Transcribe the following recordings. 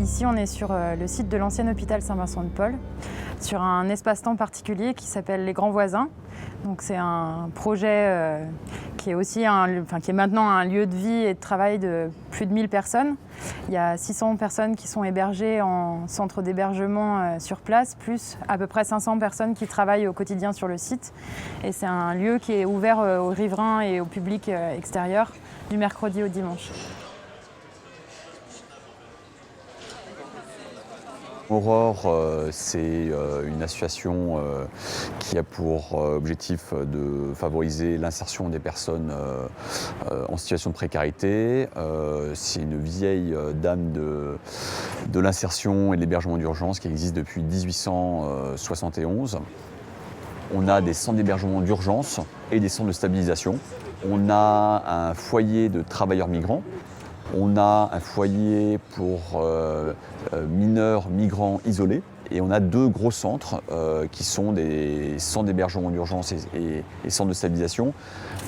Ici, on est sur le site de l'ancien hôpital Saint-Vincent-de-Paul, sur un espace-temps particulier qui s'appelle Les Grands Voisins. Donc, c'est un projet qui est aussi qui est maintenant un lieu de vie et de travail de plus de 1000 personnes. Il y a 600 personnes qui sont hébergées en centre d'hébergement sur place, plus à peu près 500 personnes qui travaillent au quotidien sur le site. Et c'est un lieu qui est ouvert aux riverains et au public extérieur du mercredi au dimanche. Aurore, c'est une association qui a pour objectif de favoriser l'insertion des personnes en situation de précarité. C'est une vieille dame de l'insertion et de l'hébergement d'urgence qui existe depuis 1871. On a des centres d'hébergement d'urgence et des centres de stabilisation. On a un foyer de travailleurs migrants. On a un foyer pour mineurs, migrants isolés. Et on a 2 gros centres qui sont des centres d'hébergement d'urgence et centres de stabilisation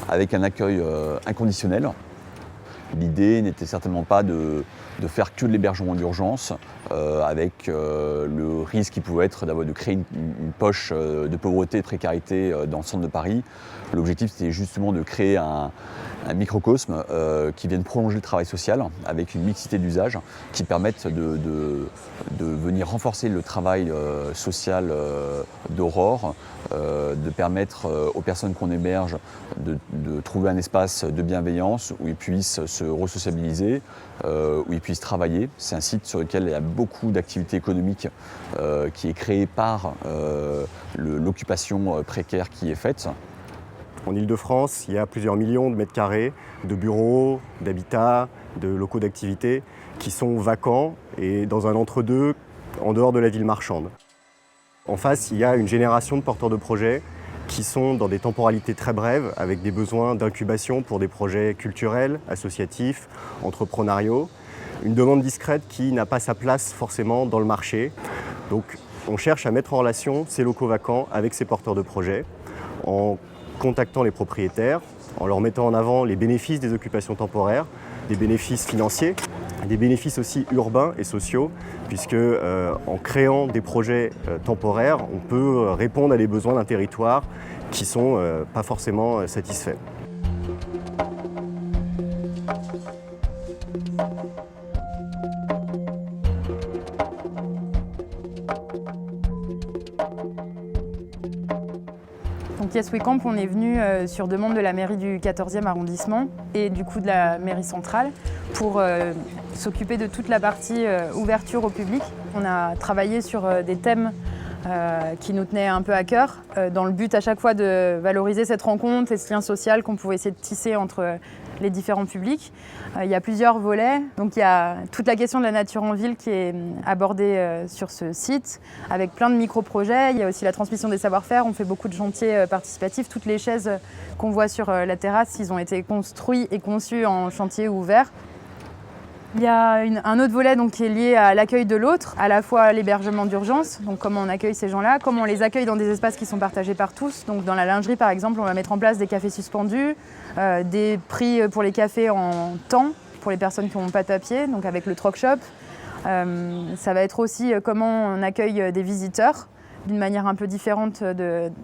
avec un accueil inconditionnel. L'idée n'était certainement pas de faire que de l'hébergement d'urgence avec le risque qui pouvait être de créer une poche de pauvreté et de précarité dans le centre de Paris. L'objectif, c'était justement de créer un microcosme qui vienne prolonger le travail social avec une mixité d'usages qui permettent de venir renforcer le travail social d'Aurore, de permettre aux personnes qu'on héberge de trouver un espace de bienveillance où ils puissent se resociabiliser, où ils puissent travailler. C'est un site sur lequel il y a beaucoup d'activités économiques qui est créée par l'occupation précaire qui est faite. En Île-de-France, il y a plusieurs millions de mètres carrés de bureaux, d'habitats, de locaux d'activité qui sont vacants et dans un entre-deux en dehors de la ville marchande. En face, il y a une génération de porteurs de projets qui sont dans des temporalités très brèves avec des besoins d'incubation pour des projets culturels, associatifs, entrepreneuriaux. Une demande discrète qui n'a pas sa place forcément dans le marché. Donc on cherche à mettre en relation ces locaux vacants avec ces porteurs de projets en contactant les propriétaires, en leur mettant en avant les bénéfices des occupations temporaires, des bénéfices financiers, des bénéfices aussi urbains et sociaux, puisque en créant des projets temporaires, on peut répondre à des besoins d'un territoire qui ne sont pas forcément satisfaits. Donc Yes We Camp, on est venu sur demande de la mairie du 14e arrondissement et du coup de la mairie centrale pour s'occuper de toute la partie ouverture au public. On a travaillé sur des thèmes qui nous tenaient un peu à cœur, dans le but à chaque fois de valoriser cette rencontre et ce lien social qu'on pouvait essayer de tisser entre les différents publics. Il y a plusieurs volets. Donc il y a toute la question de la nature en ville qui est abordée sur ce site, avec plein de micro-projets. Il y a aussi la transmission des savoir-faire. On fait beaucoup de chantiers participatifs. Toutes les chaises qu'on voit sur la terrasse, ils ont été construits et conçus en chantier ouvert. Il y a un autre volet donc, qui est lié à l'accueil de l'autre, à la fois l'hébergement d'urgence, donc comment on accueille ces gens-là, comment on les accueille dans des espaces qui sont partagés par tous. Donc dans la lingerie par exemple, on va mettre en place des cafés suspendus, des prix pour les cafés en temps pour les personnes qui n'ont pas de papier, donc avec le troc shop. Ça va être aussi comment on accueille des visiteurs d'une manière un peu différente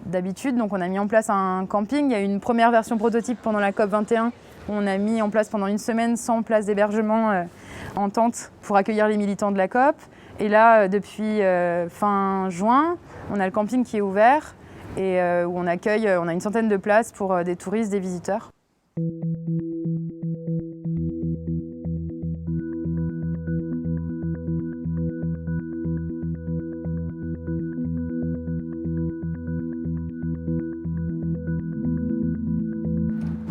d'habitude. Donc on a mis en place un camping. Il y a eu une première version prototype pendant la COP21. On a mis en place pendant une semaine 100 places d'hébergement en tente pour accueillir les militants de la COP. Et là, depuis fin juin, on a le camping qui est ouvert et où on a une centaine de places pour des touristes, des visiteurs.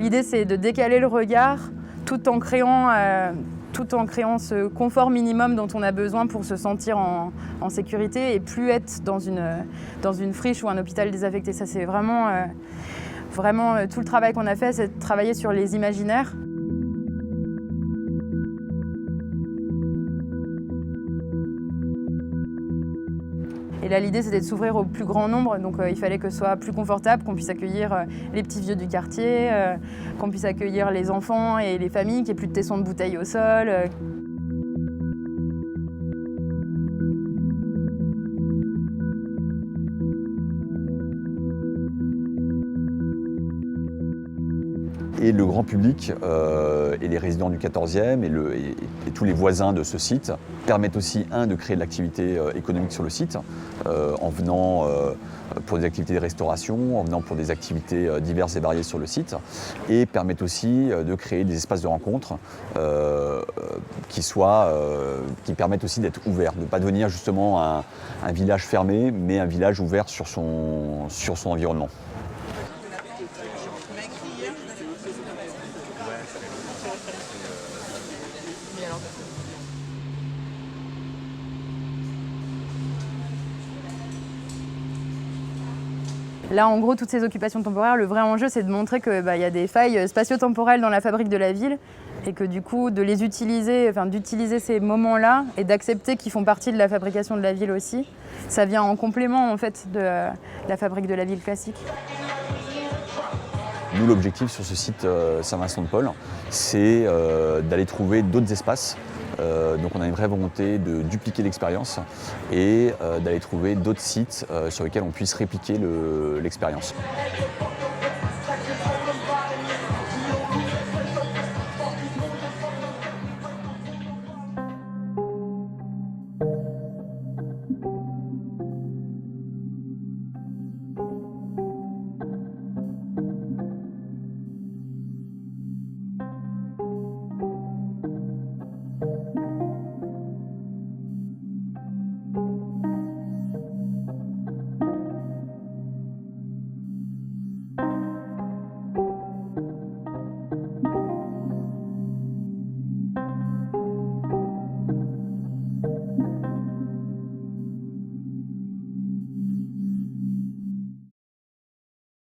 L'idée, c'est de décaler le regard tout en créant ce confort minimum dont on a besoin pour se sentir en sécurité et plus être dans une friche ou un hôpital désaffecté. Ça, c'est vraiment tout le travail qu'on a fait, c'est de travailler sur les imaginaires. Et là, l'idée, c'était de s'ouvrir au plus grand nombre. Donc, il fallait que ce soit plus confortable, qu'on puisse accueillir les petits vieux du quartier, qu'on puisse accueillir les enfants et les familles, qu'il n'y ait plus de tessons de bouteilles au sol. Et le grand public et les résidents du 14e et tous les voisins de ce site permettent aussi, de créer de l'activité économique sur le site, en venant pour des activités de restauration, en venant pour des activités diverses et variées sur le site, et permettent aussi de créer des espaces de rencontre qui permettent aussi d'être ouverts, de ne pas devenir justement un village fermé, mais un village ouvert sur son environnement. Là, en gros, toutes ces occupations temporaires, le vrai enjeu, c'est de montrer qu'il y a des failles spatio-temporelles dans la fabrique de la ville et que du coup, de les utiliser, d'utiliser ces moments-là et d'accepter qu'ils font partie de la fabrication de la ville aussi, ça vient en complément en fait de la fabrique de la ville classique. Nous, l'objectif sur ce site Saint-Vincent-de-Paul, c'est d'aller trouver d'autres espaces. Donc on a une vraie volonté de dupliquer l'expérience et d'aller trouver d'autres sites sur lesquels on puisse répliquer l'expérience.